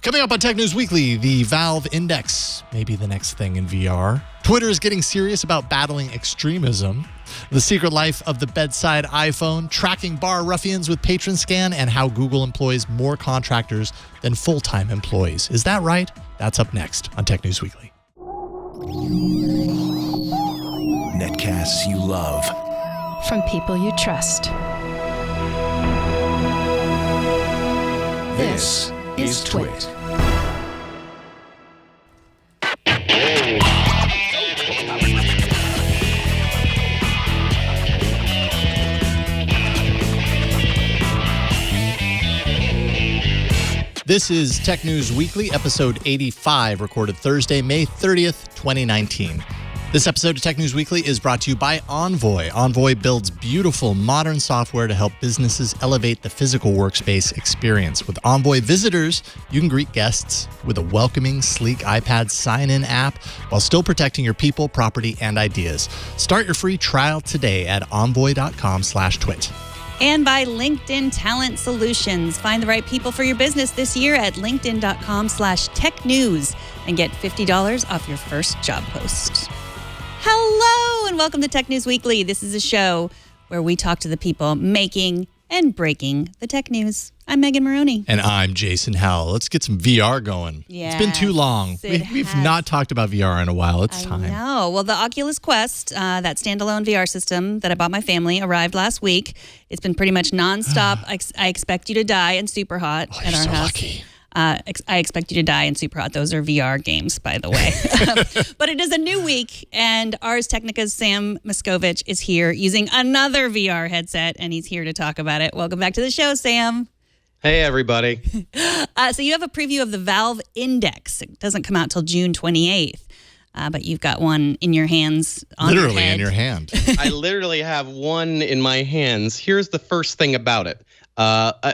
Coming up on Tech News Weekly, the Valve Index may be the next thing in VR. Twitter is getting serious about battling extremism. The secret life of the bedside iPhone, tracking bar ruffians with Patron Scan, and how Google employs more contractors than full-time employees. Is that right? That's up next on Tech News Weekly. Netcasts you love. From people you trust. This is Twit. This is Tech News Weekly, episode 85, recorded Thursday, May 30th, 2019. This episode of Tech News Weekly is brought to you by Envoy. Envoy builds beautiful, modern software to help businesses elevate the physical workspace experience. With Envoy visitors, you can greet guests with a welcoming, sleek iPad sign-in app while still protecting your people, property, and ideas. Start your free trial today at envoy.com/twit. And by LinkedIn Talent Solutions. Find the right people for your business this year at linkedin.com/technews and get $50 off your first job post. Hello and welcome to Tech News Weekly. This is a show where we talk to the people making and breaking the tech news. I'm Megan Morrone. And I'm Jason Howell. Let's get some VR going. Yes, it's been too long. We've not talked about VR in a while. It's time. I know. Well, the Oculus Quest, that standalone VR system that I bought my family, arrived last week. It's been pretty much nonstop. I expect you to die and super hot at our house. Lucky. I expect you to die and super hot. Those are VR games, by the way. But it is a new week, and Ars Technica's Sam Machkovech is here using another VR headset, and he's here to talk about it. Welcome back to the show, Sam. Hey, everybody. So you have a preview of the Valve Index. It doesn't come out till June 28th, but you've got one in your hands on your head. In your hand. I literally have one in my hands. Here's the first thing about it.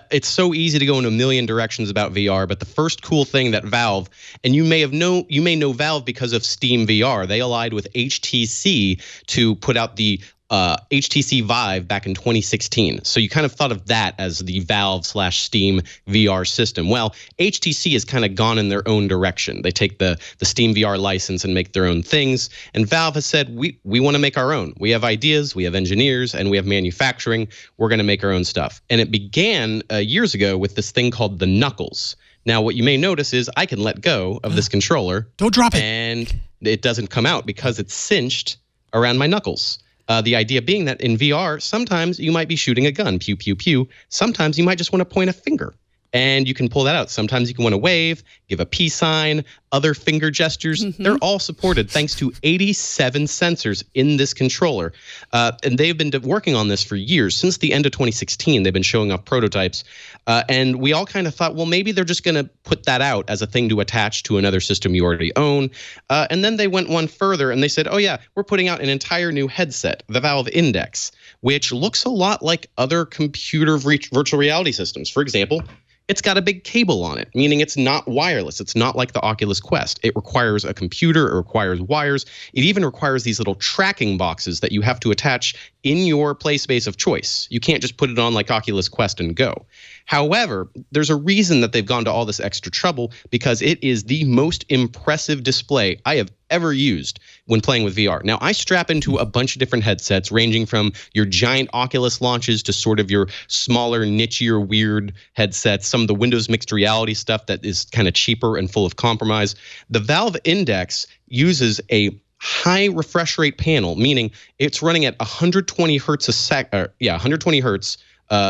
It's so easy to go in a million directions about VR, but the first cool thing that Valve, and you may know Valve because of Steam VR. They allied with HTC to put out the HTC Vive back in 2016. So you kind of thought of that as the Valve/Steam VR system. Well, HTC has kind of gone in their own direction. They take the Steam VR license and make their own things. And Valve has said, we want to make our own. We have ideas, we have engineers, and we have manufacturing. We're going to make our own stuff. And it began years ago with this thing called the Knuckles. Now, what you may notice is I can let go of this controller. Don't drop it. And it doesn't come out because it's cinched around my knuckles. The idea being that in VR, sometimes you might be shooting a gun, pew, pew, pew. Sometimes you might just want to point a finger, and you can pull that out. Sometimes you can want to wave, give a peace sign, other finger gestures. Mm-hmm. They're all supported thanks to 87 sensors in this controller. And they've been working on this for years. Since the end of 2016, they've been showing off prototypes. And we all kind of thought, well, maybe they're just going to put that out as a thing to attach to another system you already own. And then they went one further and they said, oh, yeah, we're putting out an entire new headset, the Valve Index, which looks a lot like other computer virtual reality systems. For example, it's got a big cable on it, meaning it's not wireless. It's not like the Oculus Quest. It requires a computer. It requires wires. It even requires these little tracking boxes that you have to attach in your play space of choice. You can't just put it on like Oculus Quest and go. However, there's a reason that they've gone to all this extra trouble, because it is the most impressive display I have ever used when playing with VR. Now, I strap into a bunch of different headsets, ranging from your giant Oculus launches to sort of your smaller, nichier, weird headsets, some of the Windows mixed reality stuff that is kind of cheaper and full of compromise. The Valve Index uses a high refresh rate panel, meaning it's running at 120 hertz 120 hertz.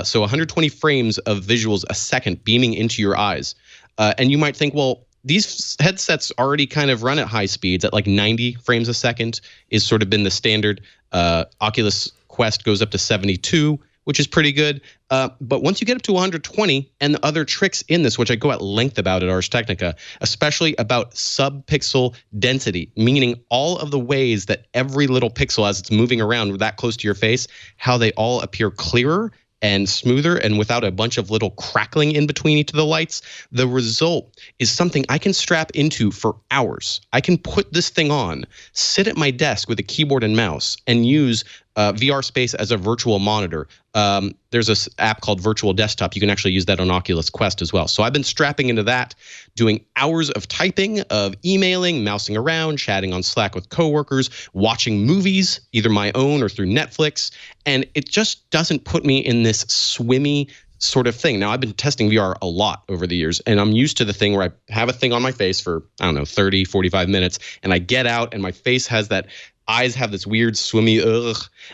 So 120 frames of visuals a second beaming into your eyes. And you might think, well, these headsets already kind of run at high speeds at like 90 frames a second is sort of been the standard. Oculus Quest goes up to 72, which is pretty good. But once you get up to 120, and the other tricks in this, which I go at length about at Ars Technica, especially about sub-pixel density, meaning all of the ways that every little pixel as it's moving around that close to your face, how they all appear clearer and smoother and without a bunch of little crackling in between each of the lights. The result is something I can strap into for hours. I can put this thing on, sit at my desk with a keyboard and mouse, and use VR space as a virtual monitor. There's this app called Virtual Desktop. You can actually use that on Oculus Quest as well. So I've been strapping into that, doing hours of typing, of emailing, mousing around, chatting on Slack with coworkers, watching movies, either my own or through Netflix. And it just doesn't put me in this swimmy sort of thing. Now, I've been testing VR a lot over the years, and I'm used to the thing where I have a thing on my face for, 30, 45 minutes, and I get out and my face has that, eyes have this weird swimmy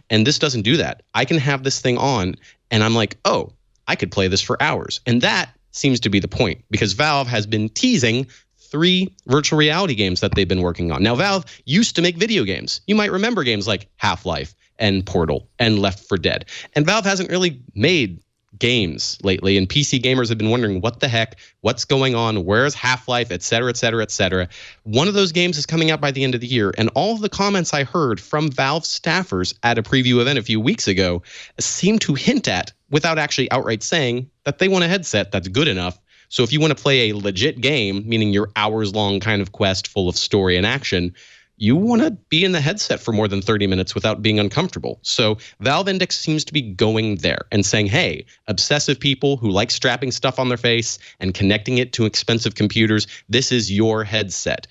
and this doesn't do that. I can have this thing on and I'm like, oh, I could play this for hours. And that seems to be the point, because Valve has been teasing 3 virtual reality games that they've been working on. Now, Valve used to make video games. You might remember games like Half-Life and Portal and Left 4 Dead. And Valve hasn't really made games lately, and PC gamers have been wondering what the heck, what's going on, where's Half-Life, et cetera, et cetera, et cetera. One of those games is coming out by the end of the year, and all of the comments I heard from Valve staffers at a preview event a few weeks ago seem to hint at, without actually outright saying, that they want a headset that's good enough. So if you want to play a legit game, meaning your hours-long kind of quest full of story and action, you want to be in the headset for more than 30 minutes without being uncomfortable. So Valve Index seems to be going there and saying, hey, obsessive people who like strapping stuff on their face and connecting it to expensive computers, this is your headset.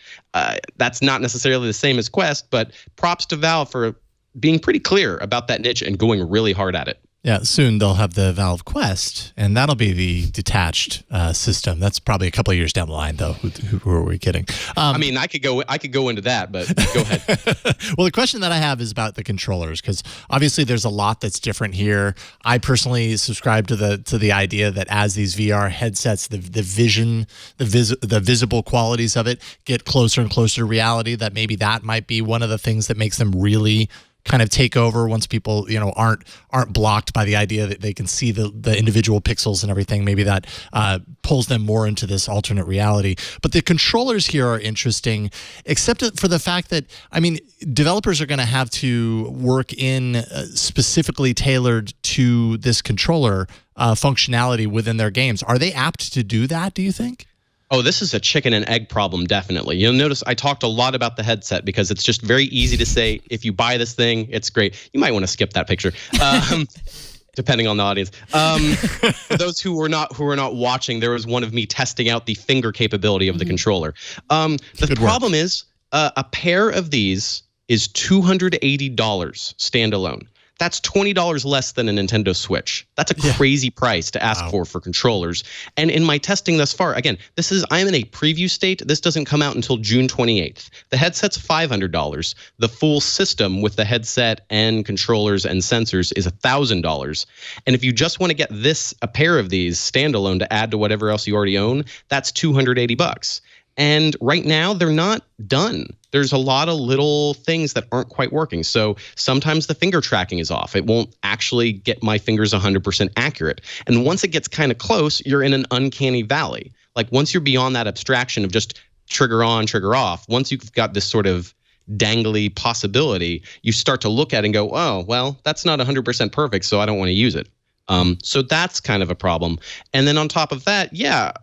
That's not necessarily the same as Quest, but props to Valve for being pretty clear about that niche and going really hard at it. Yeah, soon they'll have the Valve Quest, and that'll be the detached system. That's probably a couple of years down the line, though. Who are we kidding? I mean, I could go into that, but go ahead. Well, the question that I have is about the controllers, because obviously there's a lot that's different here. I personally subscribe to the idea that as these VR headsets, the vision, the visible qualities of it get closer and closer to reality, that maybe that might be one of the things that makes them really kind of take over once people, aren't blocked by the idea that they can see the individual pixels and everything. Maybe that pulls them more into this alternate reality. But the controllers here are interesting, except for the fact that, developers are going to have to work in specifically tailored to this controller functionality within their games. Are they apt to do that, do you think? Oh, this is a chicken and egg problem, definitely. You'll notice I talked a lot about the headset because it's just very easy to say, if you buy this thing, it's great. You might want to skip that picture, depending on the audience. For those who were not watching, there was one of me testing out the finger capability of the controller. The problem is a pair of these is $280 standalone. That's $20 less than a Nintendo Switch. That's a crazy price to ask for controllers. And in my testing thus far, again, I'm in a preview state. This doesn't come out until June 28th. The headset's $500. The full system with the headset and controllers and sensors is $1,000. And if you just want to get a pair of these standalone to add to whatever else you already own, that's $280. And right now, they're not done. There's a lot of little things that aren't quite working. So sometimes the finger tracking is off. It won't actually get my fingers 100% accurate. And once it gets kind of close, you're in an uncanny valley. Like once you're beyond that abstraction of just trigger on, trigger off, once you've got this sort of dangly possibility, you start to look at it and go, oh, well, that's not 100% perfect, so I don't want to use it. So that's kind of a problem. And then on top of that,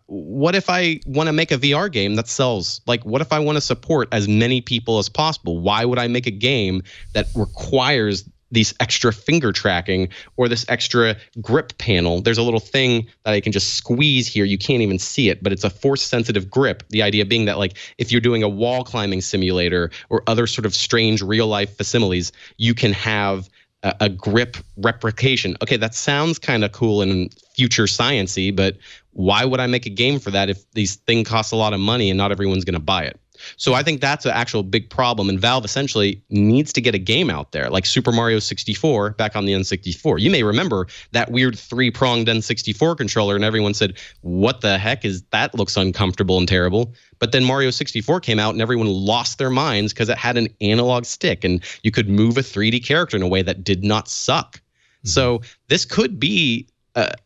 what if I want to make a VR game that sells? Like, what if I want to support as many people as possible? Why would I make a game that requires these extra finger tracking or this extra grip panel? There's a little thing that I can just squeeze here. You can't even see it, but it's a force-sensitive grip. The idea being that, like, if you're doing a wall climbing simulator or other sort of strange real-life facsimiles, you can have a grip replication. Okay, that sounds kind of cool and future science-y, but why would I make a game for that if these thing costs a lot of money and not everyone's going to buy it? So I think that's an actual big problem, and Valve essentially needs to get a game out there, like Super Mario 64 back on the N64. You may remember that weird 3-pronged N64 controller, and everyone said, what the heck is that? Looks uncomfortable and terrible. But then Mario 64 came out, and everyone lost their minds because it had an analog stick, and you could move a 3D character in a way that did not suck. Mm-hmm. So this could be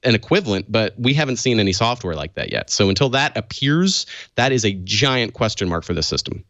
an equivalent, but we haven't seen any software like that yet. So until that appears, that is a giant question mark for the system.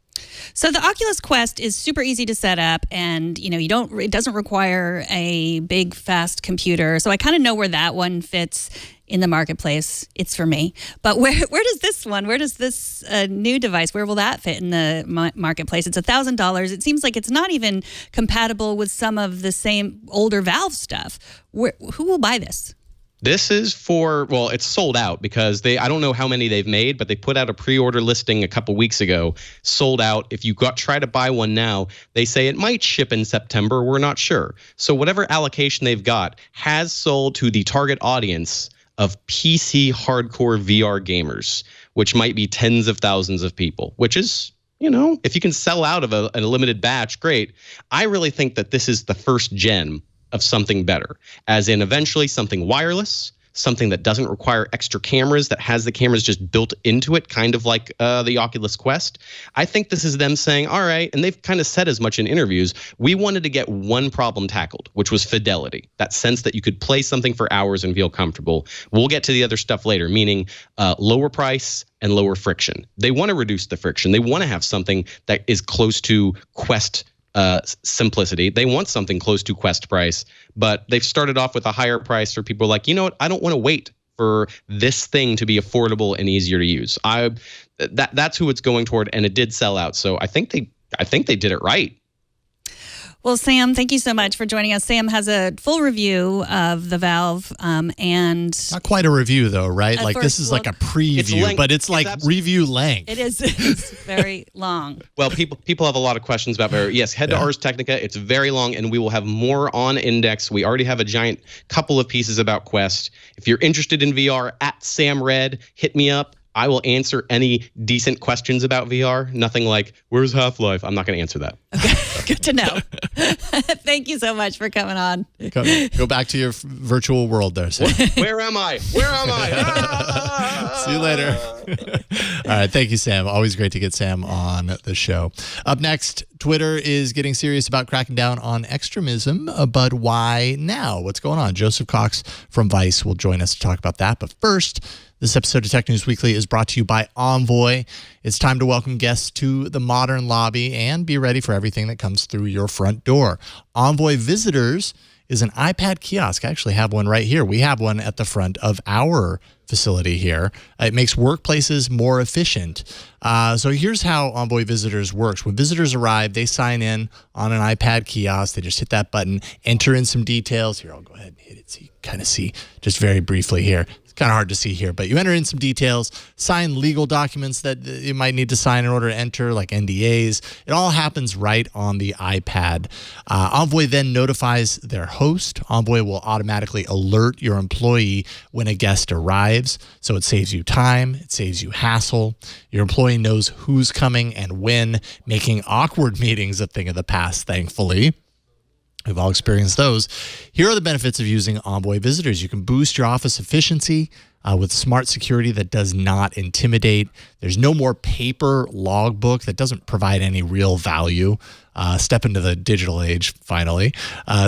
So the Oculus Quest is super easy to set up, and it doesn't require a big fast computer. So I kind of know where that one fits in the marketplace. It's for me. But where does this new device, where will that fit in the marketplace? It's $1,000. It seems like it's not even compatible with some of the same older Valve stuff. Who will buy this? This is it's sold out because I don't know how many they've made, but they put out a pre-order listing a couple weeks ago, sold out. If you try to buy one now, they say it might ship in September. We're not sure. So whatever allocation they've got has sold to the target audience of PC hardcore VR gamers, which might be tens of thousands of people, which is, if you can sell out of a limited batch, great. I really think that this is the first gen of something better, as in eventually something wireless, something that doesn't require extra cameras, that has the cameras just built into it, kind of like the Oculus Quest. I think this is them saying, all right, and they've kind of said as much in interviews, we wanted to get one problem tackled, which was fidelity, that sense that you could play something for hours and feel comfortable. We'll get to the other stuff later, meaning lower price and lower friction. They want to reduce the friction. They want to have something that is close to Quest simplicity. They want something close to Quest price, but they've started off with a higher price for people like, I don't want to wait for this thing to be affordable and easier to use. That's who it's going toward, and it did sell out. So I think they did it right. Well, Sam, thank you so much for joining us. Sam has a full review of the Valve and... Not quite a review, though, right? Like, this is like a preview, but it's like review length. It is. It's very long. Well, people have a lot of questions about VR. Yes, head to Ars Technica. It's very long, and we will have more on Index. We already have a giant couple of pieces about Quest. If you're interested in VR, at Sam Red, hit me up. I will answer any decent questions about VR. Nothing like, where's Half-Life? I'm not going to answer that. Okay, good to know. Thank you so much for coming on. Go back to your virtual world there, Sam. Where am I? See you later. All right, thank you, Sam. Always great to get Sam on the show. Up next, Twitter is getting serious about cracking down on extremism, but why now? What's going on? Joseph Cox from Vice will join us to talk about that. But first, this episode of Tech News Weekly is brought to you by Envoy. It's time to welcome guests to the modern lobby and be ready for everything that comes through your front door. Envoy Visitors is an iPad kiosk. I actually have one right here. We have one at the front of our facility here. It makes workplaces more efficient. So here's how Envoy Visitors works. When visitors arrive, they sign in on an iPad kiosk. They just hit that button, enter in some details. Here, I'll go ahead and hit it so you can kind of see just very briefly here. Kind of hard to see here, but you enter in some details, sign legal documents that you might need to sign in order to enter, like NDAs. It all happens right on the iPad. Envoy then notifies their host. Envoy will automatically alert your employee when a guest arrives, so it saves you time, it saves you hassle. Your employee knows who's coming and when, making awkward meetings a thing of the past, thankfully. We've all experienced those. Here are the benefits of using Envoy Visitors. You can boost your office efficiency with smart security that does not intimidate. There's no more paper logbook that doesn't provide any real value. Step into the digital age, finally.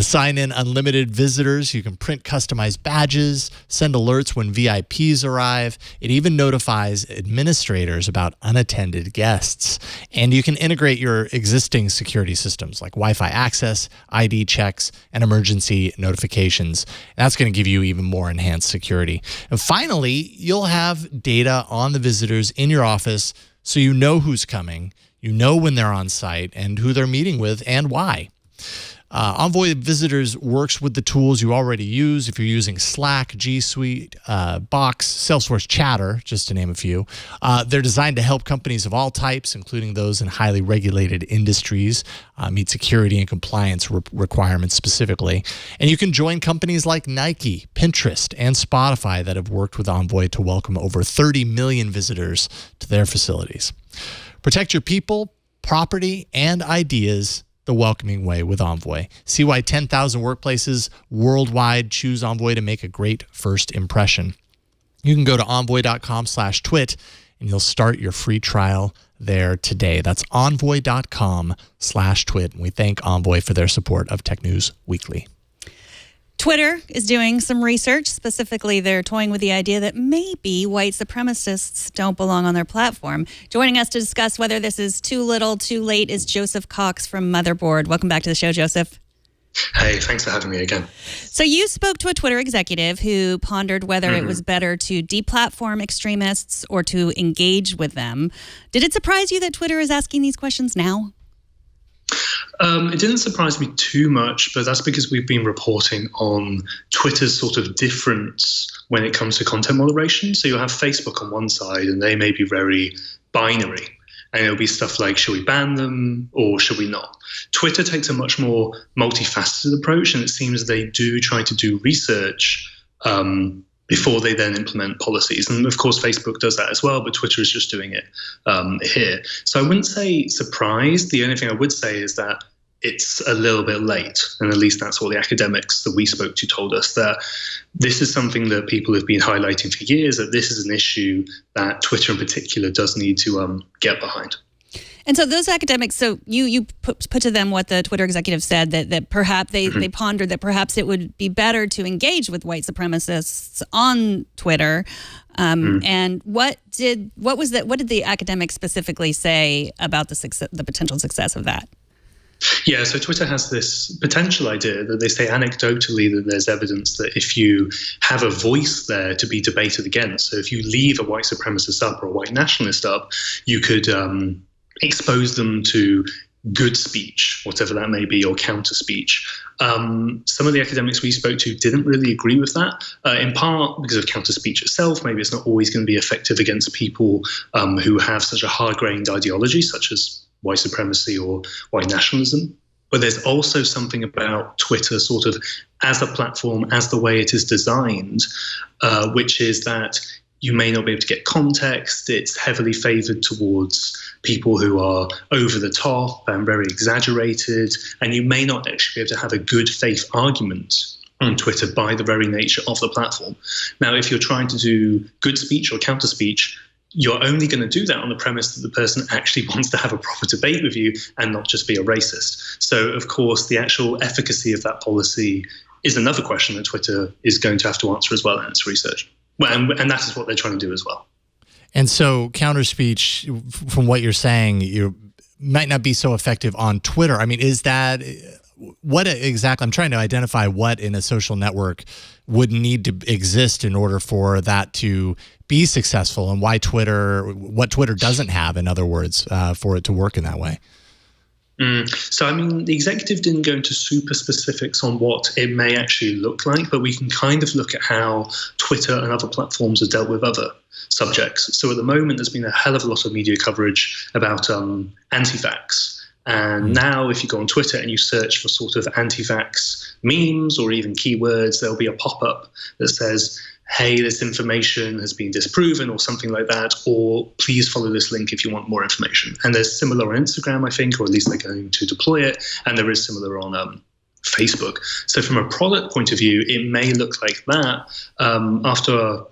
Sign in unlimited visitors. You can print customized badges, send alerts when VIPs arrive. It even notifies administrators about unattended guests. And you can integrate your existing security systems like Wi-Fi access, ID checks, and emergency notifications. And that's going to give you even more enhanced security. And finally, you'll have data on the visitors in your office so you know who's coming. You know when they're on site and who they're meeting with and why. Envoy Visitors works with the tools you already use. If you're using Slack, G Suite, Box, Salesforce Chatter, just to name a few, they're designed to help companies of all types, including those in highly regulated industries, meet security and compliance requirements specifically. And you can join companies like Nike, Pinterest, and Spotify that have worked with Envoy to welcome over 30 million visitors to their facilities. Protect your people, property, and ideas the welcoming way with Envoy. See why 10,000 workplaces worldwide choose Envoy to make a great first impression. You can go to envoy.com/twit and you'll start your free trial there today. That's envoy.com/twit. And we thank Envoy for their support of Tech News Weekly. Twitter is doing some research. Specifically, they're toying with the idea that maybe white supremacists don't belong on their platform. Joining us to discuss whether this is too little, too late is Joseph Cox from Motherboard. Welcome back to the show, Joseph. Hey, thanks for having me again. So you spoke to a Twitter executive who pondered whether it was better to deplatform extremists or to engage with them. Did it surprise you that Twitter is asking these questions now? It didn't surprise me too much, but that's because we've been reporting on Twitter's sort of difference when it comes to content moderation. So you'll have Facebook on one side, and they may be very binary. And it'll be stuff like, should we ban them or should we not? Twitter takes a much more multifaceted approach, and it seems they do try to do research before they then implement policies. And of course, Facebook does that as well, but Twitter is just doing it here. So I wouldn't say surprised. The only thing I would say is that it's a little bit late. And at least that's what the academics that we spoke to told us, that this is something that people have been highlighting for years, that this is an issue that Twitter in particular does need to get behind. And so those academics, so you put to them what the Twitter executive said, that perhaps they pondered that perhaps it would be better to engage with white supremacists on Twitter. And what did the academics specifically say about the potential success of that? Yeah, so Twitter has this potential idea that they say anecdotally that there's evidence that if you have a voice there to be debated against, so if you leave a white supremacist up or a white nationalist up, you could expose them to good speech, whatever that may be, or counter speech. Some of the academics we spoke to didn't really agree with that, in part because of counter speech itself. Maybe it's not always going to be effective against people who have such a hard-grained ideology, such as white supremacy or white nationalism. But there's also something about Twitter sort of as a platform, as the way it is designed, which is that you may not be able to get context. It's heavily favored towards people who are over the top and very exaggerated, and you may not actually be able to have a good faith argument on Twitter by the very nature of the platform. Now, if you're trying to do good speech or counter speech, you're only going to do that on the premise that the person actually wants to have a proper debate with you and not just be a racist. So, of course, the actual efficacy of that policy is another question that Twitter is going to have to answer as well in its research. Well, and that is what they're trying to do as well. And so counter speech, from what you're saying, you might not be so effective on Twitter. I mean, is that what exactly? I'm trying to identify what in a social network would need to exist in order for that to be successful, and what Twitter doesn't have, in other words, for it to work in that way. So, I mean, the executive didn't go into super specifics on what it may actually look like, but we can kind of look at how Twitter and other platforms have dealt with other subjects. So at the moment, there's been a hell of a lot of media coverage about anti-vax. And now if you go on Twitter and you search for sort of anti-vax memes or even keywords, there'll be a pop-up that says, hey, this information has been disproven or something like that, or please follow this link if you want more information. And there's similar on Instagram, I think, or at least they're going to deploy it. And there is similar on Facebook. So from a product point of view, it may look like that. After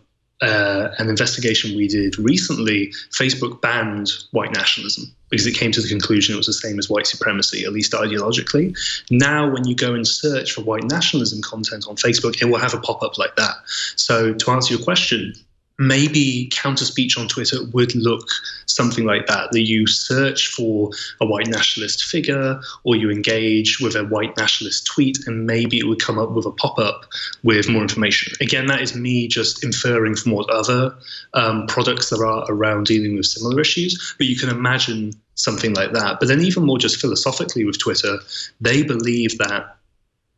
an investigation we did recently, Facebook banned white nationalism because it came to the conclusion it was the same as white supremacy, at least ideologically. Now, when you go and search for white nationalism content on Facebook, it will have a pop-up like that. So to answer your question, maybe counter speech on Twitter would look something like that you search for a white nationalist figure or you engage with a white nationalist tweet, and maybe it would come up with a pop-up with more information. Again, that is me just inferring from what other products there are around dealing with similar issues, but you can imagine something like that. But then even more just philosophically with Twitter, they believe that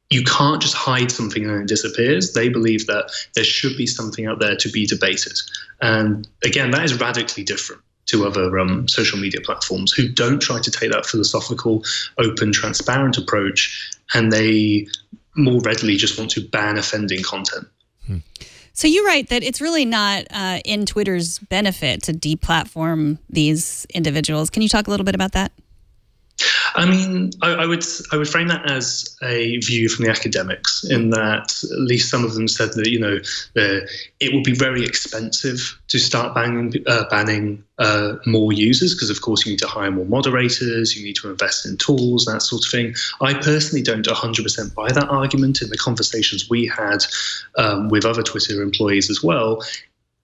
you can't just hide something and it disappears. They believe that there should be something out there to be debated. And again, that is radically different to other social media platforms who don't try to take that philosophical, open, transparent approach, and they more readily just want to ban offending content. So you write that it's really not in Twitter's benefit to deplatform these individuals. Can you talk a little bit about that? I mean, I would frame that as a view from the academics, in that at least some of them said that it would be very expensive to start banning more users, because of course you need to hire more moderators, you need to invest in tools, that sort of thing. I personally don't 100% buy that argument. In the conversations we had with other Twitter employees as well,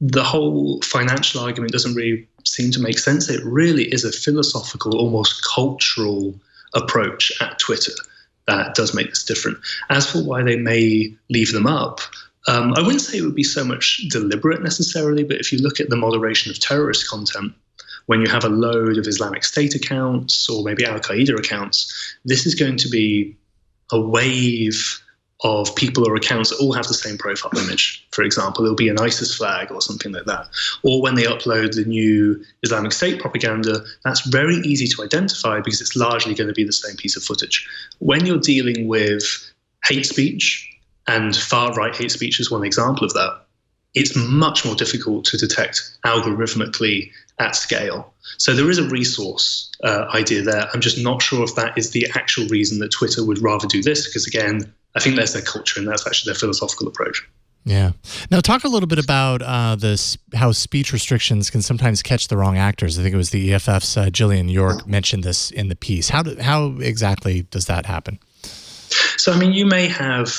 the whole financial argument doesn't really seem to make sense. It really is a philosophical, almost cultural approach at Twitter. that does make this different. As for why they may leave them up, I wouldn't say it would be so much deliberate necessarily, but if you look at the moderation of terrorist content, when you have a load of Islamic State accounts or maybe Al-Qaeda accounts, this is going to be a wave of people or accounts that all have the same profile image. For example, it'll be an ISIS flag or something like that. Or when they upload the new Islamic State propaganda, that's very easy to identify because it's largely going to be the same piece of footage. When you're dealing with hate speech, and far-right hate speech is one example of that, it's much more difficult to detect algorithmically at scale. So there is a resource idea there. I'm just not sure if that is the actual reason that Twitter would rather do this, because again, I think that's their culture and that's actually their philosophical approach. Yeah. Now, talk a little bit about how speech restrictions can sometimes catch the wrong actors. I think it was the EFF's Gillian York mentioned this in the piece. How exactly does that happen? So, I mean, you may have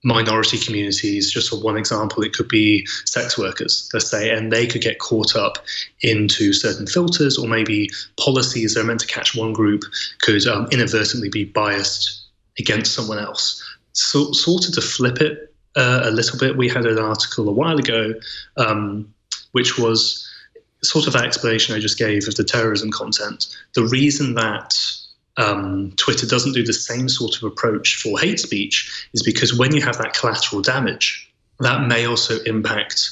minority communities. Just for one example, it could be sex workers, let's say, and they could get caught up into certain filters, or maybe policies that are meant to catch one group could inadvertently be biased against someone else. So, sort of to flip it a little bit, we had an article a while ago, which was sort of that explanation I just gave of the terrorism content. The reason that Twitter doesn't do the same sort of approach for hate speech is because when you have that collateral damage, that may also impact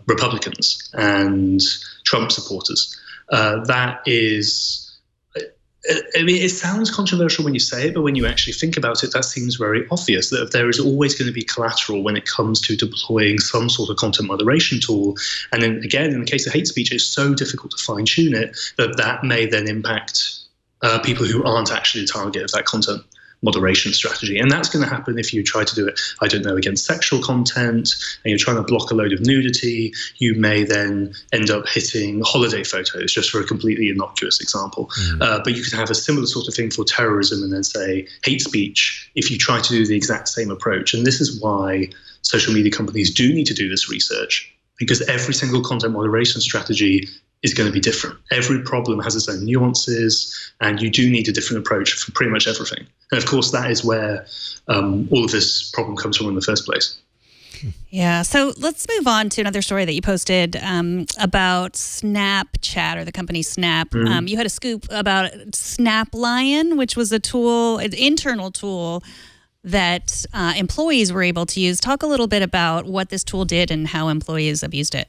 Republicans and Trump supporters. That is, I mean, it sounds controversial when you say it, but when you actually think about it, that seems very obvious, that there is always going to be collateral when it comes to deploying some sort of content moderation tool. And then again, in the case of hate speech, it's so difficult to fine tune it that may then impact people who aren't actually the target of that content moderation strategy. And that's going to happen if you try to do it, I don't know, against sexual content, and you're trying to block a load of nudity. You may then end up hitting holiday photos, just for a completely innocuous example. But you could have a similar sort of thing for terrorism and then say hate speech if you try to do the exact same approach. And this is why social media companies do need to do this research, because every single content moderation strategy is going to be different. Every problem has its own nuances, and you do need a different approach for pretty much everything. And of course, that is where all of this problem comes from in the first place. Yeah, so let's move on to another story that you posted about Snapchat, or the company Snap. You had a scoop about Snap Lion, which was a tool, an internal tool that employees were able to use. Talk a little bit about what this tool did and how employees have used it.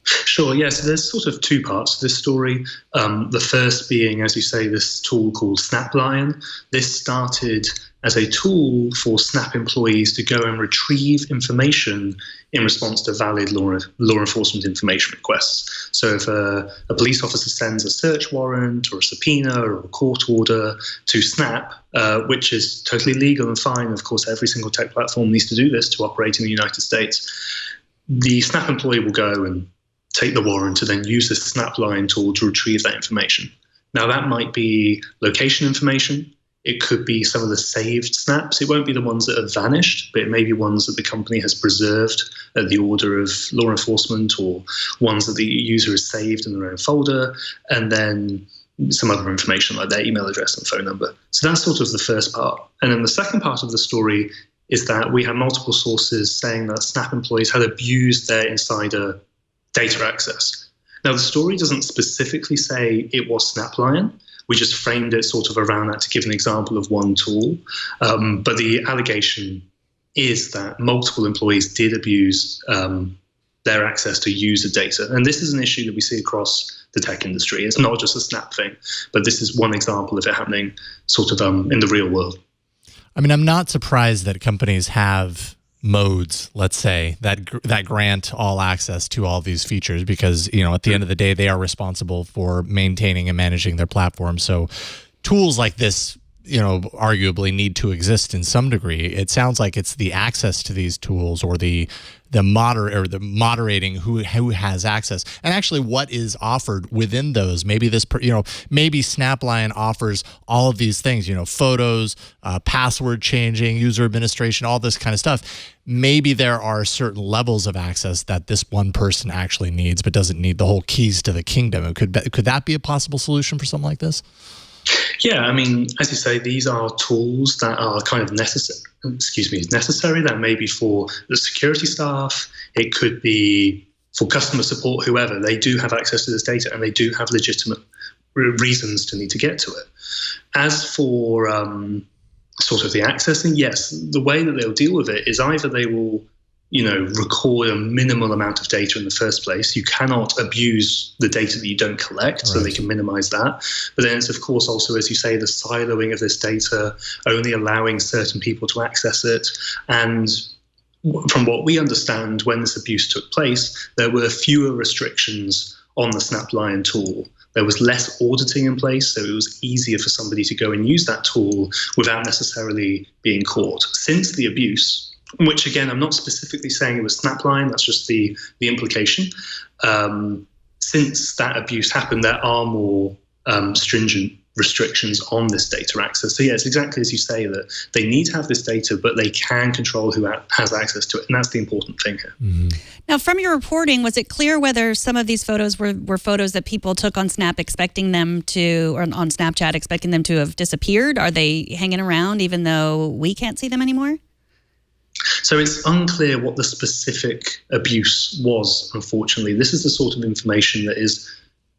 Sure, yeah. So there's sort of two parts to this story. The first being, as you say, this tool called Snap Lion. This started as a tool for Snap employees to go and retrieve information in response to valid law enforcement information requests. So if a police officer sends a search warrant or a subpoena or a court order to Snap, which is totally legal and fine, of course, every single tech platform needs to do this to operate in the United States, the Snap employee will go and take the warrant and then use the Snap Lion tool to retrieve that information. Now, that might be location information. It could be some of the saved snaps. It won't be the ones that have vanished, but it may be ones that the company has preserved at the order of law enforcement, or ones that the user has saved in their own folder, and then some other information like their email address and phone number. So that's sort of the first part. And then the second part of the story is that we have multiple sources saying that Snap employees had abused their insider data access. Now, the story doesn't specifically say it was Snap Lion. We just framed it sort of around that to give an example of one tool. But the allegation is that multiple employees did abuse their access to user data. And this is an issue that we see across the tech industry. It's not just a Snap thing, but this is one example of it happening sort of in the real world. I mean, I'm not surprised that companies have modes, let's say, that grant all access to all these features, because, you know, at the end of the day, they are responsible for maintaining and managing their platform. So tools like this, you know, arguably need to exist in some degree. It sounds like it's the access to these tools, or the moderating who has access, and actually what is offered within those. Maybe this, maybe Snap Lion offers all of these things, photos, password changing, user administration, all this kind of stuff. Maybe there are certain levels of access that this one person actually needs, but doesn't need the whole keys to the kingdom. Could that be a possible solution for something like this? Yeah, I mean, as you say, these are tools that are kind of necessary. That may be for the security staff. It could be for customer support, whoever. They do have access to this data, and they do have legitimate reasons to need to get to it. As for sort of the accessing, yes, the way that they'll deal with it is either they will, record a minimal amount of data in the first place. You cannot abuse the data that you don't collect, so they can minimize that. But then it's, of course, also, as you say, the siloing of this data, only allowing certain people to access it. And from what we understand, when this abuse took place, there were fewer restrictions on the SnapLion tool. There was less auditing in place, so it was easier for somebody to go and use that tool without necessarily being caught. Since the abuse, which again, I'm not specifically saying it was SnapLion, that's just the implication. Since that abuse happened, there are more stringent restrictions on this data access. So yeah, it's exactly as you say, that they need to have this data, but they can control who has access to it. And that's the important thing here. Mm-hmm. Now, from your reporting, was it clear whether some of these photos were photos that people took on Snap expecting them to, or on Snapchat expecting them to have disappeared? Are they hanging around even though we can't see them anymore? So it's unclear what the specific abuse was, unfortunately. This is the sort of information that is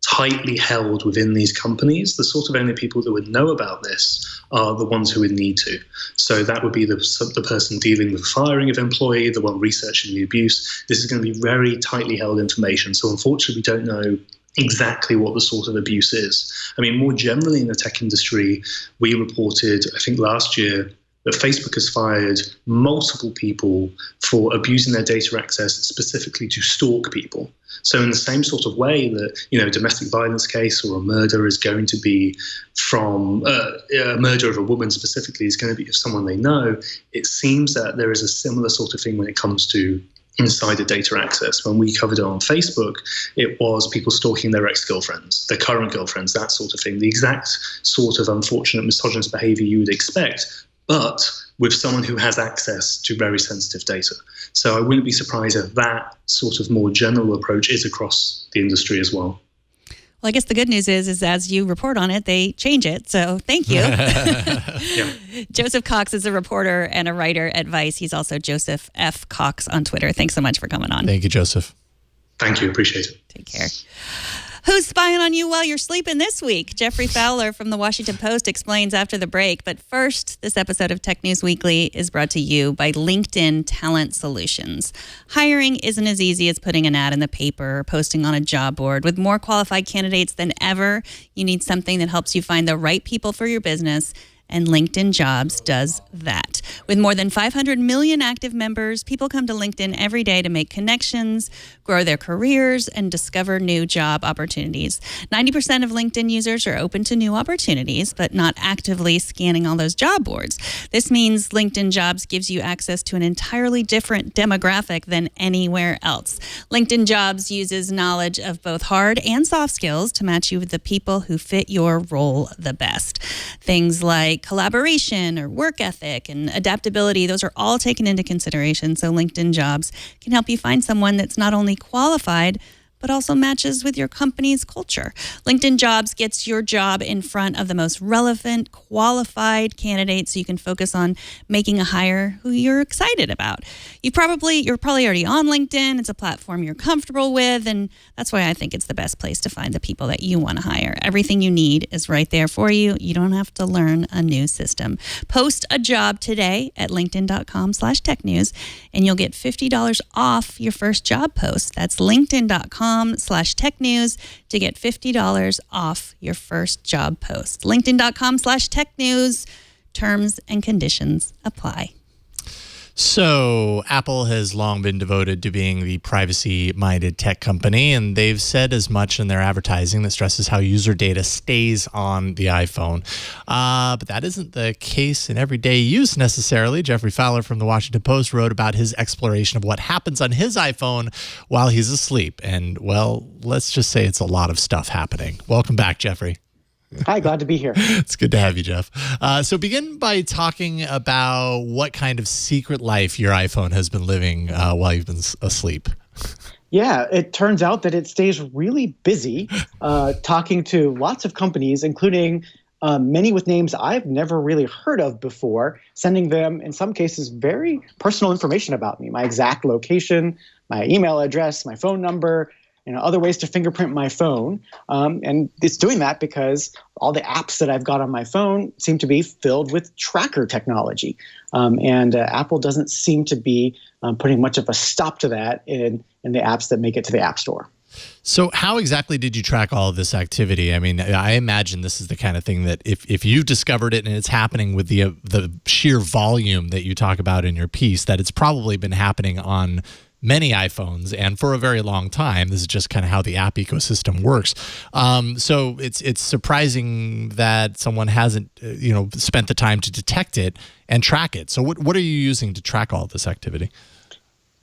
tightly held within these companies. The sort of only people that would know about this are the ones who would need to. So that would be the person dealing with the firing of employee, the one researching the abuse. This is going to be very tightly held information. So unfortunately, we don't know exactly what the sort of abuse is. I mean, more generally in the tech industry, we reported, I think last year, that Facebook has fired multiple people for abusing their data access specifically to stalk people. So in the same sort of way that, a domestic violence case or a murder is going to be from a murder of a woman specifically is going to be of someone they know, it seems that there is a similar sort of thing when it comes to insider data access. When we covered it on Facebook, it was people stalking their ex-girlfriends, their current girlfriends, that sort of thing, the exact sort of unfortunate misogynist behavior you would expect, but with someone who has access to very sensitive data. So I wouldn't be surprised if that sort of more general approach is across the industry as well. Well, I guess the good news is as you report on it, they change it. So thank you. Yeah. Joseph Cox is a reporter and a writer at Vice. He's also Joseph F. Cox on Twitter. Thanks so much for coming on. Thank you, Joseph. Thank you. Appreciate it. Take care. Who's spying on you while you're sleeping this week? Geoffrey Fowler from the Washington Post explains after the break. But first, this episode of Tech News Weekly is brought to you by LinkedIn Talent Solutions. Hiring isn't as easy as putting an ad in the paper or posting on a job board. With more qualified candidates than ever, you need something that helps you find the right people for your business. And LinkedIn Jobs does that. With more than 500 million active members, people come to LinkedIn every day to make connections, grow their careers, and discover new job opportunities. 90% of LinkedIn users are open to new opportunities, but not actively scanning all those job boards. This means LinkedIn Jobs gives you access to an entirely different demographic than anywhere else. LinkedIn Jobs uses knowledge of both hard and soft skills to match you with the people who fit your role the best. Things like collaboration or work ethic and adaptability, those are all taken into consideration. So LinkedIn Jobs can help you find someone that's not only qualified, but also matches with your company's culture. LinkedIn Jobs gets your job in front of the most relevant, qualified candidates so you can focus on making a hire who you're excited about. You're probably already on LinkedIn. It's a platform you're comfortable with, and that's why I think it's the best place to find the people that you want to hire. Everything you need is right there for you. You don't have to learn a new system. Post a job today at linkedin.com/technews, and you'll get $50 off your first job post. That's linkedin.com/technews to get $50 off your first job post. LinkedIn.com/technews. Terms and conditions apply. So Apple has long been devoted to being the privacy-minded tech company, and they've said as much in their advertising that stresses how user data stays on the iPhone. But that isn't the case in everyday use necessarily. Geoffrey Fowler from the Washington Post wrote about his exploration of what happens on his iPhone while he's asleep. And, well, let's just say it's a lot of stuff happening. Welcome back, Geoffrey. Hi, glad to be here. It's good to have you, Jeff. So begin by talking about what kind of secret life your iPhone has been living while you've been asleep. Yeah, it turns out that it stays really busy talking to lots of companies, including many with names I've never really heard of before, sending them, in some cases, very personal information about me, my exact location, my email address, my phone number, other ways to fingerprint my phone. And it's doing that because all the apps that I've got on my phone seem to be filled with tracker technology. And Apple doesn't seem to be putting much of a stop to that in the apps that make it to the App Store. So how exactly did you track all of this activity? I mean, I imagine this is the kind of thing that if you've discovered it and it's happening with the sheer volume that you talk about in your piece, that it's probably been happening on many iPhones and for a very long time. This is just kind of how the app ecosystem works. So it's surprising that someone hasn't spent the time to detect it and track it. So what are you using to track all of this activity?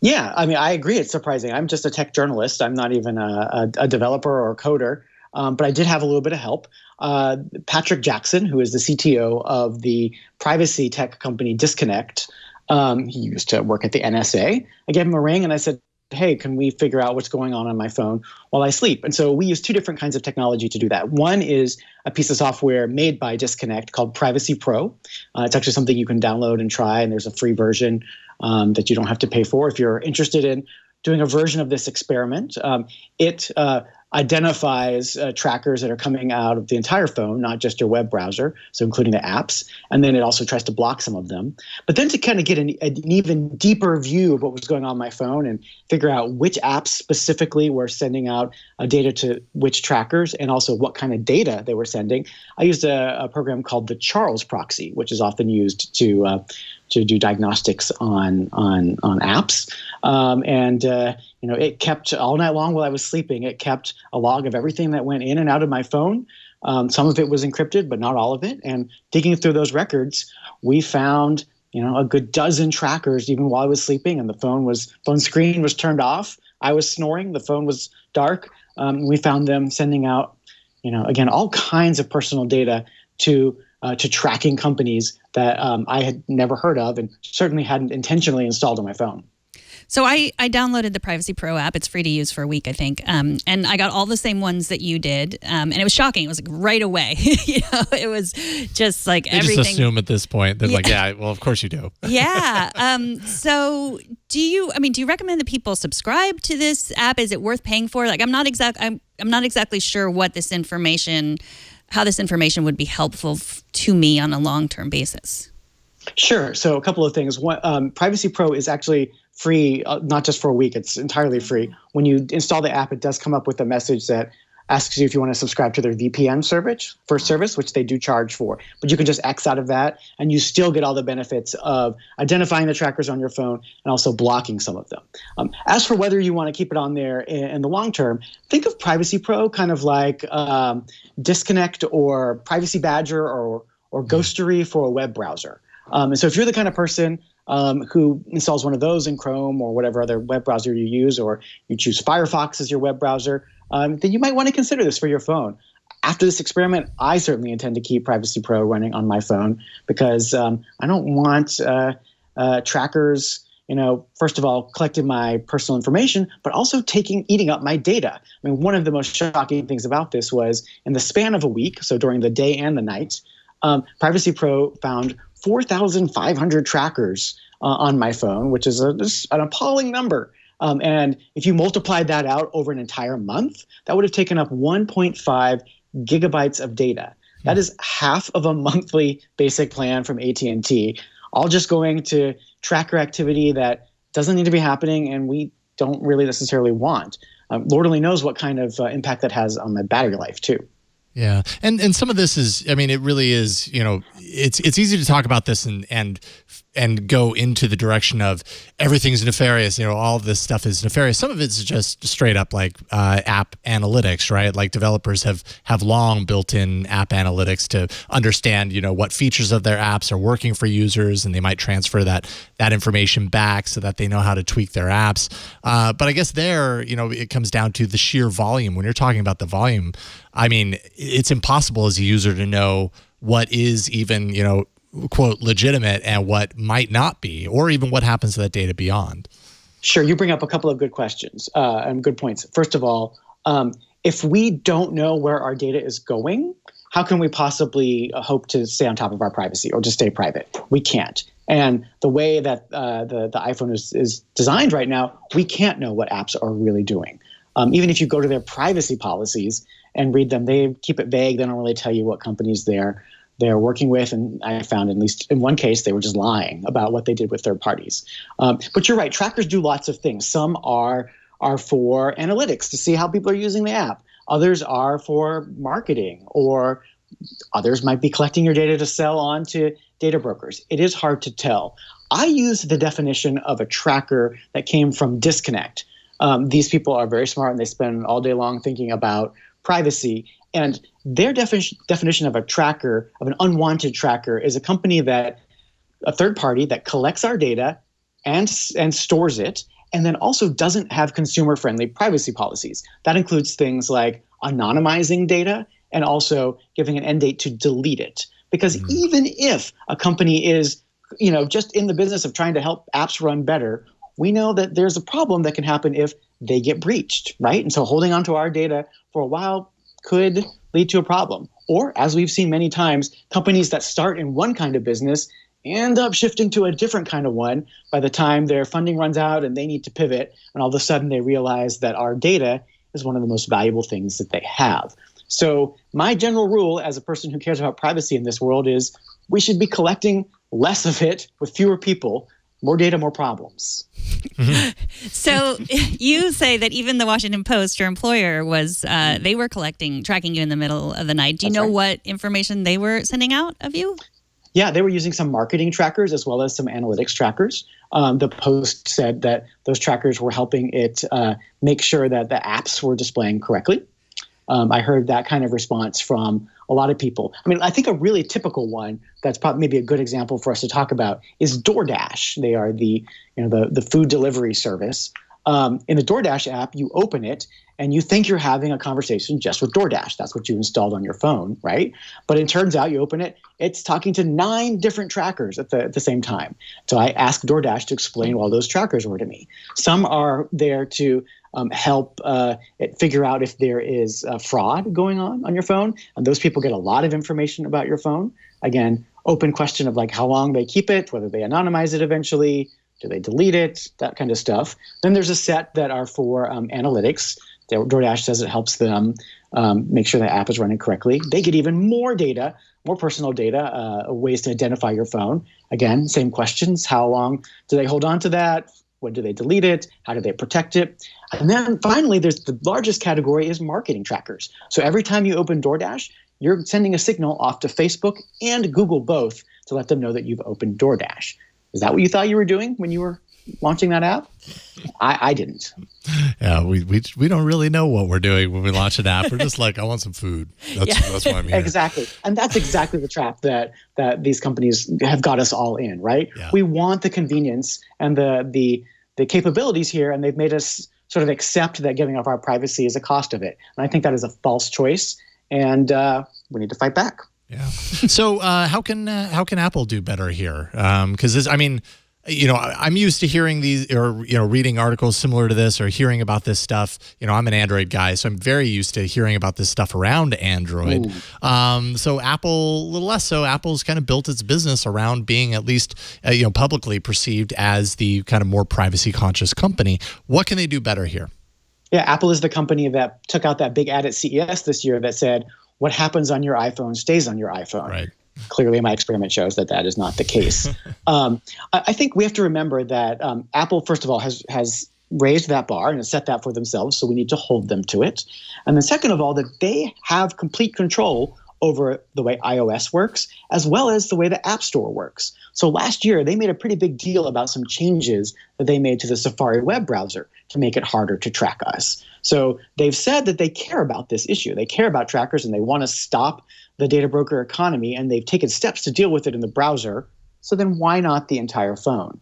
Yeah, I mean, I agree. It's surprising. I'm just a tech journalist. I'm not even a developer or a coder, but I did have a little bit of help. Patrick Jackson, who is the CTO of the privacy tech company Disconnect, he used to work at the NSA. I gave him a ring and I said, hey, can we figure out what's going on my phone while I sleep? And so we use two different kinds of technology to do that. One is a piece of software made by Disconnect called Privacy Pro. It's actually something you can download and try, and there's a free version that you don't have to pay for. If you're interested in doing a version of this experiment, it identifies trackers that are coming out of the entire phone, not just your web browser, so including the apps. And then it also tries to block some of them. But then to kind of get an even deeper view of what was going on my phone and figure out which apps specifically were sending out data to which trackers and also what kind of data they were sending, I used a program called the Charles proxy, which is often used to do diagnostics on apps. It kept all night long while I was sleeping, it kept a log of everything that went in and out of my phone. Some of it was encrypted, but not all of it. And digging through those records, we found, a good dozen trackers even while I was sleeping, and the phone screen was turned off. I was snoring. The phone was dark. We found them sending out, again, all kinds of personal data to tracking companies that I had never heard of and certainly hadn't intentionally installed on my phone. So I downloaded the Privacy Pro app. It's free to use for a week, I think. And I got all the same ones that you did. And it was shocking. It was like right away. It was just like everything. They just assume at this point. They're like, yeah, well, of course you do. Yeah. So do you recommend that people subscribe to this app? Is it worth paying for? Like, I'm not exactly sure what how this information would be helpful to me on a long-term basis. Sure. So a couple of things. One, Privacy Pro is actually free, not just for a week. It's entirely free. When you install the app, it does come up with a message that asks you if you want to subscribe to their VPN service, which they do charge for. But you can just X out of that, and you still get all the benefits of identifying the trackers on your phone and also blocking some of them. As for whether you want to keep it on there in the long term, think of Privacy Pro kind of like Disconnect or Privacy Badger or Ghostery for a web browser. And so if you're the kind of person who installs one of those in Chrome or whatever other web browser you use, or you choose Firefox as your web browser, then you might want to consider this for your phone. After this experiment, I certainly intend to keep Privacy Pro running on my phone because I don't want trackers, first of all, collecting my personal information, but also eating up my data. I mean, one of the most shocking things about this was in the span of a week, so during the day and the night, Privacy Pro found 4,500 trackers on my phone, which is an appalling number. And if you multiplied that out over an entire month, that would have taken up 1.5 gigabytes of data. That is half of a monthly basic plan from AT&T, all just going to tracker activity that doesn't need to be happening and we don't really necessarily want. Lord only knows what kind of impact that has on my battery life too. Yeah. And some of this is, I mean, it really is, it's easy to talk about this and go into the direction of everything's nefarious, all of this stuff is nefarious. Some of it's just straight up like app analytics, right? Like developers have long built in app analytics to understand, what features of their apps are working for users, and they might transfer that information back so that they know how to tweak their apps. But I guess there, it comes down to the sheer volume. When you're talking about the volume, I mean, it's impossible as a user to know what is even, quote, legitimate and what might not be, or even what happens to that data beyond. Sure. You bring up a couple of good questions and good points. First of all, if we don't know where our data is going, how can we possibly hope to stay on top of our privacy or to stay private? We can't. And the way that the iPhone is designed right now, we can't know what apps are really doing. Even if you go to their privacy policies and read them, they keep it vague. They don't really tell you what companies they're working with. And I found, at least in one case, they were just lying about what they did with third parties. But you're right. Trackers do lots of things. Some are for analytics to see how people are using the app. Others are for marketing, or others might be collecting your data to sell on to data brokers. It is hard to tell. I use the definition of a tracker that came from Disconnect. These people are very smart, and they spend all day long thinking about privacy. And their definition of a tracker, of an unwanted tracker, is a company a third party that collects our data and stores it, and then also doesn't have consumer-friendly privacy policies. That includes things like anonymizing data and also giving an end date to delete it. Because even if a company is, just in the business of trying to help apps run better, we know that there's a problem that can happen if they get breached, right? And so holding onto our data for a while could lead to a problem. Or, as we've seen many times, companies that start in one kind of business end up shifting to a different kind of one by the time their funding runs out and they need to pivot, and all of a sudden they realize that our data is one of the most valuable things that they have. So my general rule as a person who cares about privacy in this world is we should be collecting less of it with fewer people. More data, more problems. So you say that even the Washington Post, your employer, they were tracking you in the middle of the night. Do you know what information they were sending out of you? Yeah, they were using some marketing trackers as well as some analytics trackers. The Post said that those trackers were helping it make sure that the apps were displaying correctly. I heard that kind of response from a lot of people. I mean, I think a really typical one that's probably maybe a good example for us to talk about is DoorDash. They are the food delivery service. In the DoorDash app, you open it and you think you're having a conversation just with DoorDash. That's what you installed on your phone, right? But it turns out you open it, it's talking to 9 different trackers at the same time. So I asked DoorDash to explain what all those trackers were to me. Some are there to help it figure out if there is fraud going on your phone. And those people get a lot of information about your phone. Again, open question of like how long they keep it, whether they anonymize it eventually, do they delete it, that kind of stuff. Then there's a set that are for analytics. DoorDash says it helps them make sure the app is running correctly. They get even more data, more personal data, ways to identify your phone. Again, same questions. How long do they hold on to that? When do they delete it? How do they protect it? And then finally, there's the largest category is marketing trackers. So every time you open DoorDash, you're sending a signal off to Facebook and Google both to let them know that you've opened DoorDash. Is that what you thought you were doing when you were launching that app? I didn't. Yeah, we don't really know what we're doing when we launch an app. We're just like, I want some food. That's why I'm here. Exactly. And that's exactly the trap that these companies have got us all in, right? Yeah. We want the convenience and the capabilities here, and they've made us sort of accept that giving up our privacy is a cost of it. And I think that is a false choice, and we need to fight back. Yeah. So how can Apple do better here? Because I'm used to hearing these or reading articles similar to this or hearing about this stuff. I'm an Android guy, so I'm very used to hearing about this stuff around Android. So Apple, a little less so. Apple's kind of built its business around being at least publicly perceived as the kind of more privacy conscious company. What can they do better here? Yeah, Apple is the company that took out that big ad at CES this year that said, what happens on your iPhone stays on your iPhone. Right. Clearly, my experiment shows that is not the case. I think we have to remember that Apple, first of all, has raised that bar and has set that for themselves, so we need to hold them to it. And then second of all, that they have complete control over the way iOS works, as well as the way the App Store works. So last year, they made a pretty big deal about some changes that they made to the Safari web browser to make it harder to track us. So they've said that they care about this issue. They care about trackers, and they want to stop the data broker economy, and they've taken steps to deal with it in the browser. So then why not the entire phone?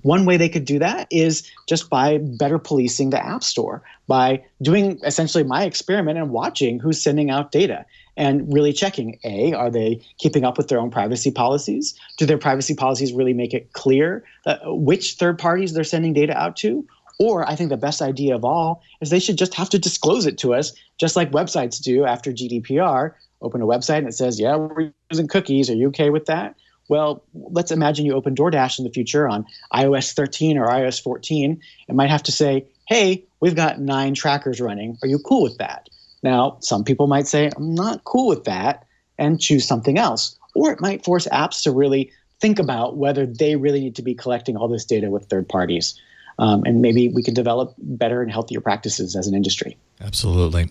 One way they could do that is just by better policing the App Store, by doing essentially my experiment and watching who's sending out data and really checking, are they keeping up with their own privacy policies? Do their privacy policies really make it clear that which third parties they're sending data out to? Or I think the best idea of all is they should just have to disclose it to us, just like websites do after GDPR. open a website and it says, yeah, we're using cookies. Are you okay with that? Well, let's imagine you open DoorDash in the future on iOS 13 or iOS 14. It might have to say, hey, we've got 9 trackers running. Are you cool with that? Now, some people might say, I'm not cool with that, and choose something else. Or it might force apps to really think about whether they really need to be collecting all this data with third parties. And maybe we can develop better and healthier practices as an industry. Absolutely.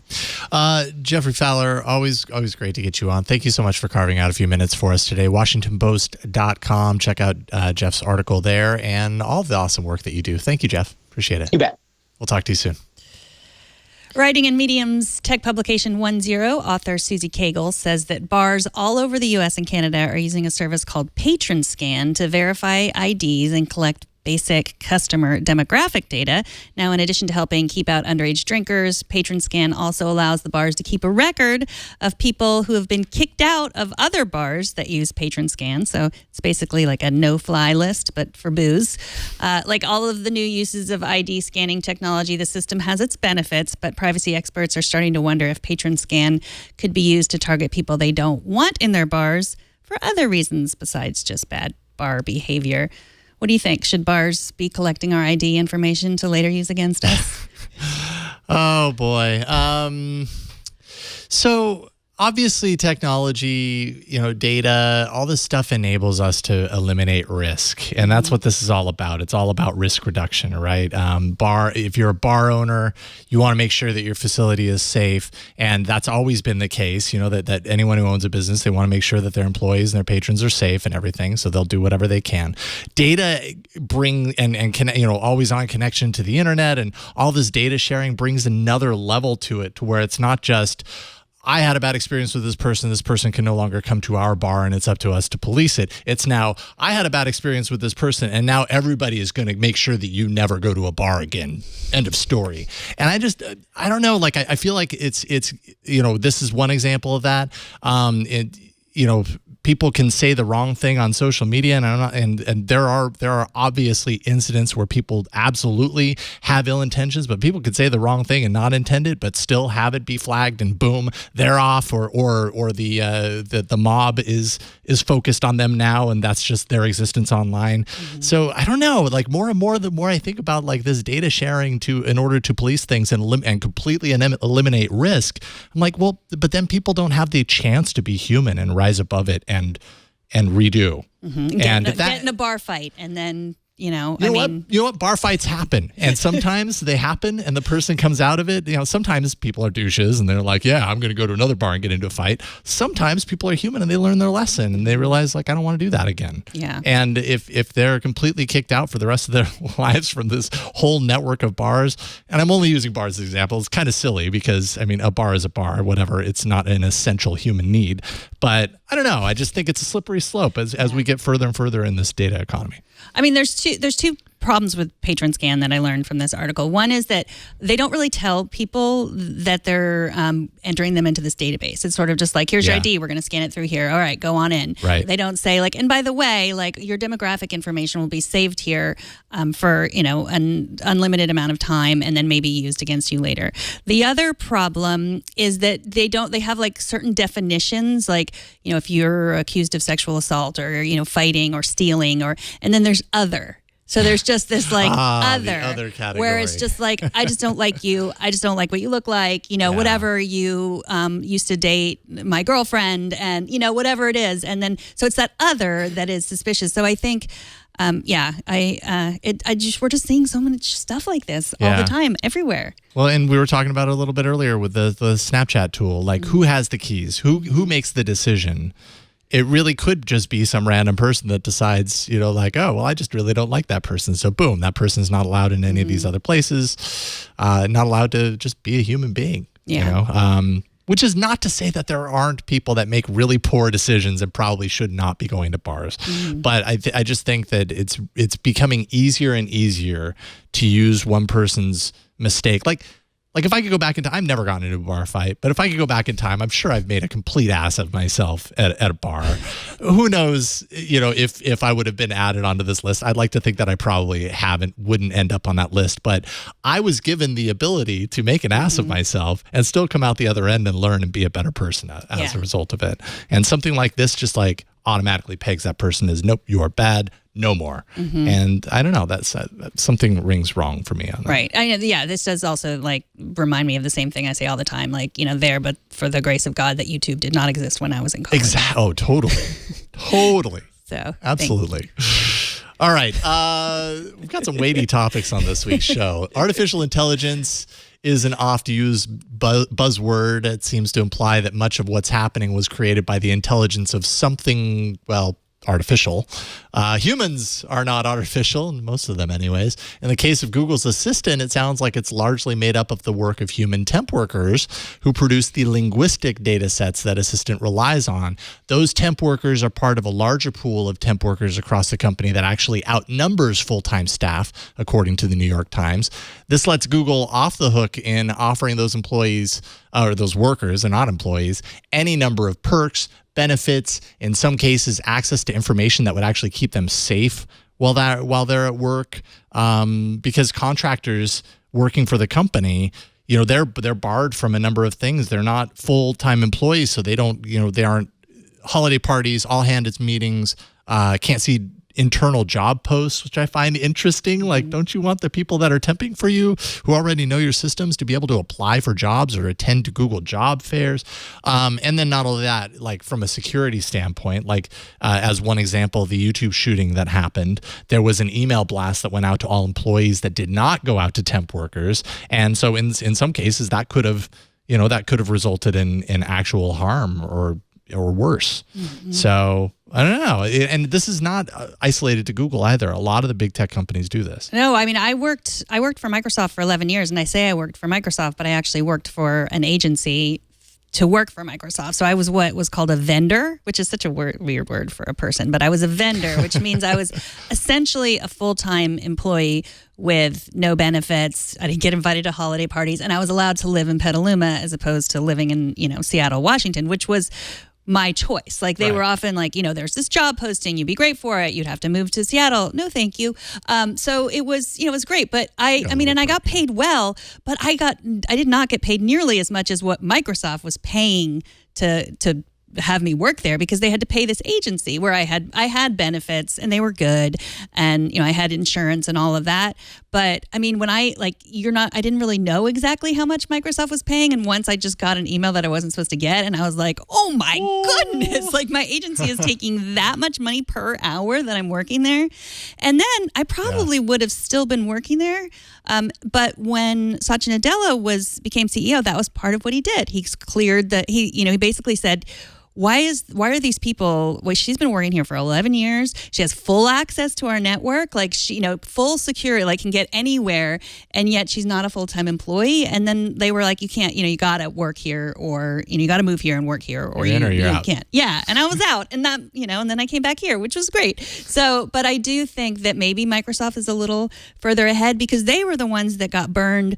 Geoffrey Fowler, always great to get you on. Thank you so much for carving out a few minutes for us today. WashingtonPost.com. Check out Jeff's article there and all of the awesome work that you do. Thank you, Jeff. Appreciate it. You bet. We'll talk to you soon. Writing in Medium's tech publication 10, author Susie Cagle says that bars all over the U.S. and Canada are using a service called Patron Scan to verify IDs and collect basic customer demographic data. Now, in addition to helping keep out underage drinkers, Patron Scan also allows the bars to keep a record of people who have been kicked out of other bars that use Patron Scan. So it's basically like a no-fly list, but for booze. Like all of the new uses of ID scanning technology, the system has its benefits, but privacy experts are starting to wonder if Patron Scan could be used to target people they don't want in their bars for other reasons besides just bad bar behavior. What do you think? Should bars be collecting our ID information to later use against us? Oh, boy. So obviously technology, data, all this stuff enables us to eliminate risk. And that's what this is all about. It's all about risk reduction, right? If you're a bar owner, you want to make sure that your facility is safe. And that's always been the case, that anyone who owns a business, they want to make sure that their employees and their patrons are safe and everything. So they'll do whatever they can. Data always on connection to the internet and all this data sharing brings another level to it, to where it's not just, I had a bad experience with this person can no longer come to our bar and it's up to us to police it. It's now, I had a bad experience with this person and now everybody is going to make sure that you never go to a bar again. End of story. And I don't know, I feel like it's this is one example of that. People can say the wrong thing on social media, and there are obviously incidents where people absolutely have ill intentions, but people could say the wrong thing and not intend it, but still have it be flagged, and boom, they're off, or the mob is focused on them now, and that's just their existence online. Mm-hmm. So I don't know, more and more, the more I think about this data sharing in order to police things and completely eliminate risk, I'm like, well, but then people don't have the chance to be human and rise above it and redo. Mm-hmm. Get in a bar fight and then, You know what? Bar fights happen, and sometimes they happen, and the person comes out of it. Sometimes people are douches, and they're like, "Yeah, I'm going to go to another bar and get into a fight." Sometimes people are human, and they learn their lesson, and they realize, I don't want to do that again. Yeah. And if they're completely kicked out for the rest of their lives from this whole network of bars, and I'm only using bars as an example, it's kind of silly because a bar is a bar, whatever. It's not an essential human need, but I don't know. I just think it's a slippery slope as we get further and further in this data economy. There's two problems with Patron Scan that I learned from this article. One is that they don't really tell people that they're entering them into this database. It's sort of just like, here's your ID, we're going to scan it through here. All right, go on in. Right. They don't say and by the way, your demographic information will be saved here for, an unlimited amount of time and then maybe used against you later. The other problem is that they have certain definitions, if you're accused of sexual assault or, fighting or stealing and then there's other. So there's just this other category where it's just I just don't like you. I just don't like what you look like. Whatever you used to date my girlfriend and, whatever it is. And then so it's that other that is suspicious. So I think, we're just seeing so much stuff like this all the time, everywhere. Well, and we were talking about it a little bit earlier with the Snapchat tool. Who has the keys? Who makes the decision? It really could just be some random person that decides, oh, well, I just really don't like that person. So boom, that person's not allowed in any of these other places, not allowed to just be a human being, which is not to say that there aren't people that make really poor decisions and probably should not be going to bars. Mm-hmm. But I just think that it's becoming easier and easier to use one person's mistake. Like if I could go back in time, I've never gotten into a bar fight, but if I could go back in time, I'm sure I've made a complete ass of myself at a bar. Who knows, if I would have been added onto this list. I'd like to think that I probably wouldn't end up on that list, but I was given the ability to make an ass of myself and still come out the other end and learn and be a better person as a result of it. And something like this just like automatically pegs that person as, nope, you are bad. No more. And I don't know, that's something rings wrong for me on that. Right. I know. Yeah. This does also like remind me of the same thing I say all the time. Like, but for the grace of God that YouTube did not exist when I was in college. Exactly. Oh, totally. Totally. So absolutely. All right. We've got some weighty topics on this week's show. Artificial intelligence is an oft-used buzzword. It seems to imply that much of what's happening was created by the intelligence of something, artificial. Humans are not artificial, most of them anyways. In the case of Google's Assistant, it sounds like it's largely made up of the work of human temp workers who produce the linguistic data sets that Assistant relies on. Those temp workers are part of a larger pool of temp workers across the company that actually outnumbers full-time staff, according to the New York Times. This lets Google off the hook in offering those employees, or those workers and not employees, any number of perks, benefits, in some cases access to information that would actually keep them safe while they're at work, because contractors working for the company, they're barred from a number of things. They're not full-time employees, so they aren't holiday parties, all hands meetings, can't see internal job posts, which I find interesting. Like, don't you want the people that are temping for you who already know your systems to be able to apply for jobs or attend to Google job fairs? And then not only that, like from a security standpoint, like as one example, the YouTube shooting that happened, there was an email blast that went out to all employees that did not go out to temp workers. And so in some cases that could have resulted in actual harm or worse. So I don't know. And this is not isolated to Google either. A lot of the big tech companies do this. No, I mean, I worked for Microsoft for 11 years, and I say I worked for Microsoft, but I actually worked for an agency to work for Microsoft. So I was what was called a vendor, which is such a weird word for a person, but I was a vendor, which means I was essentially a full-time employee with no benefits. I didn't get invited to holiday parties, and I was allowed to live in Petaluma as opposed to living in, Seattle, Washington, which was my choice. Like they were often like, there's this job posting, you'd be great for it. You'd have to move to Seattle. No, thank you. So it was, it was great. But I got paid well, but I did not get paid nearly as much as what Microsoft was paying to have me work there, because they had to pay this agency where I had benefits and they were good, and I had insurance and all of that. But I mean, when I didn't really know exactly how much Microsoft was paying, and once I just got an email that I wasn't supposed to get, and I was like, oh my goodness, like my agency is taking that much money per hour that I'm working there. And then I probably would have still been working there. But when Satya Nadella became CEO, that was part of what he did. He cleared he basically said, why are these people, she's been working here for 11 years. She has full access to our network, like she, full security, like can get anywhere. And yet she's not a full-time employee. And then they were like, you can't, you got to work here, or, you got to move here and work here, or you can't. Yeah. And I was out, and that, and then I came back here, which was great. So, but I do think that maybe Microsoft is a little further ahead, because they were the ones that got burned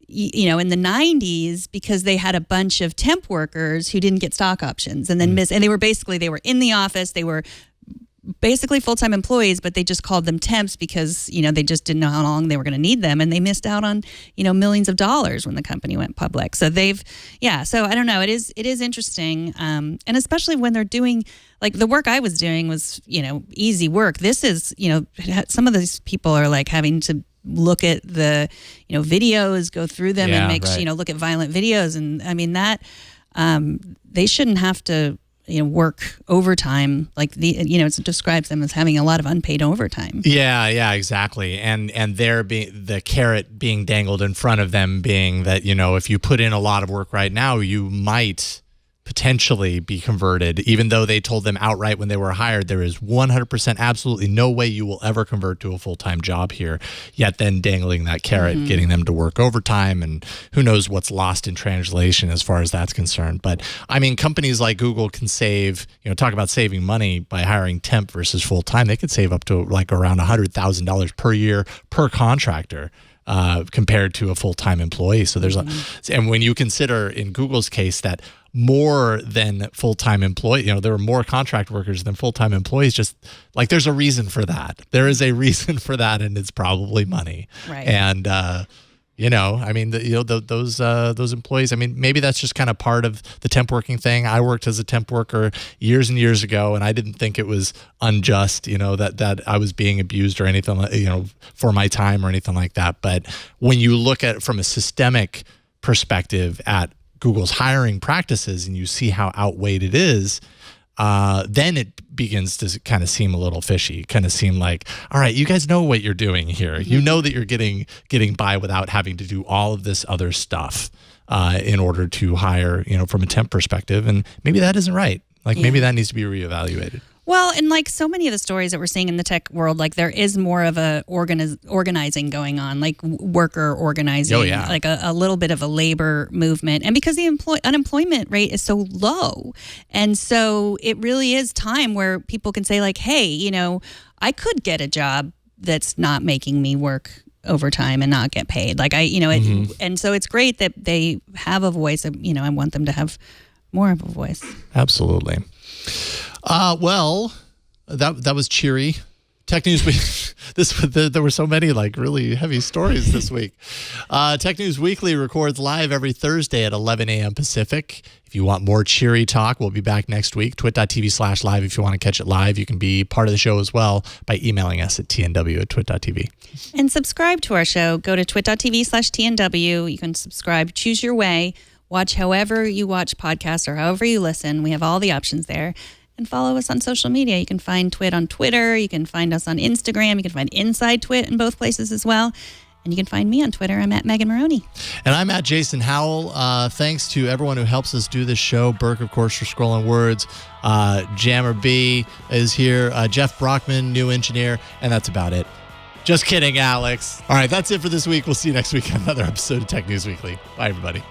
in the 90s, because they had a bunch of temp workers who didn't get stock options and then and they were in the office, they were basically full-time employees, but they just called them temps because, they just didn't know how long they were going to need them, and they missed out on, millions of dollars when the company went public. So so I don't know, it is interesting. And especially when they're doing, like the work I was doing was, easy work. This is, some of these people are like having to look at the videos, go through them, and make look at violent videos, and I mean that they shouldn't have to work overtime. Like it describes them as having a lot of unpaid overtime. Yeah, exactly. And there being the carrot being dangled in front of them being that if you put in a lot of work right now, you might potentially be converted, even though they told them outright when they were hired, there is 100% absolutely no way you will ever convert to a full-time job here, yet then dangling that carrot, getting them to work overtime, and who knows what's lost in translation as far as that's concerned. But I mean, companies like Google can save, talk about saving money by hiring temp versus full-time. They could save up to like around $100,000 per year per contractor. compared to a full-time employee. So there's and when you consider in Google's case that more than full-time employee, there are more contract workers than full-time employees, just like there's a reason for that. There is a reason for that, and it's probably money. Right. And those employees, maybe that's just kind of part of the temp working thing. I worked as a temp worker years and years ago, and I didn't think it was unjust, that I was being abused or anything, for my time or anything like that. But when you look at it from a systemic perspective at Google's hiring practices and you see how outweighed it is, then it begins to kind of seem a little fishy, kind of seem like, all right, you guys know what you're doing here. You know that you're getting by without having to do all of this other stuff in order to hire, from a temp perspective. And maybe that isn't right. Maybe that needs to be reevaluated. Well, and like so many of the stories that we're seeing in the tech world, like there is more of a organizing going on, like worker organizing, like a little bit of a labor movement. And because the unemployment rate is so low, and so it really is time where people can say like, hey, I could get a job that's not making me work overtime and not get paid. Like and so it's great that they have a voice. I want them to have more of a voice. Absolutely. Well, that was cheery. Tech News Week. There were so many really heavy stories this week. Tech News Weekly records live every Thursday at 11 a.m. Pacific. If you want more cheery talk, we'll be back next week. twit.tv/live if you want to catch it live. You can be part of the show as well by emailing us at tnw@twit.tv. And subscribe to our show. Go to twit.tv/tnw. You can subscribe. Choose your way. Watch however you watch podcasts or however you listen. We have all the options there. And follow us on social media. You can find Twit on Twitter. You can find us on Instagram. You can find Inside Twit in both places as well. And you can find me on Twitter. I'm at Megan Morrone. And I'm at Jason Howell. Thanks to everyone who helps us do this show. Burke, of course, for Scrolling Words. Jammer B is here. Jeff Brockman, new engineer. And that's about it. Just kidding, Alex. All right, that's it for this week. We'll see you next week on another episode of Tech News Weekly. Bye, everybody.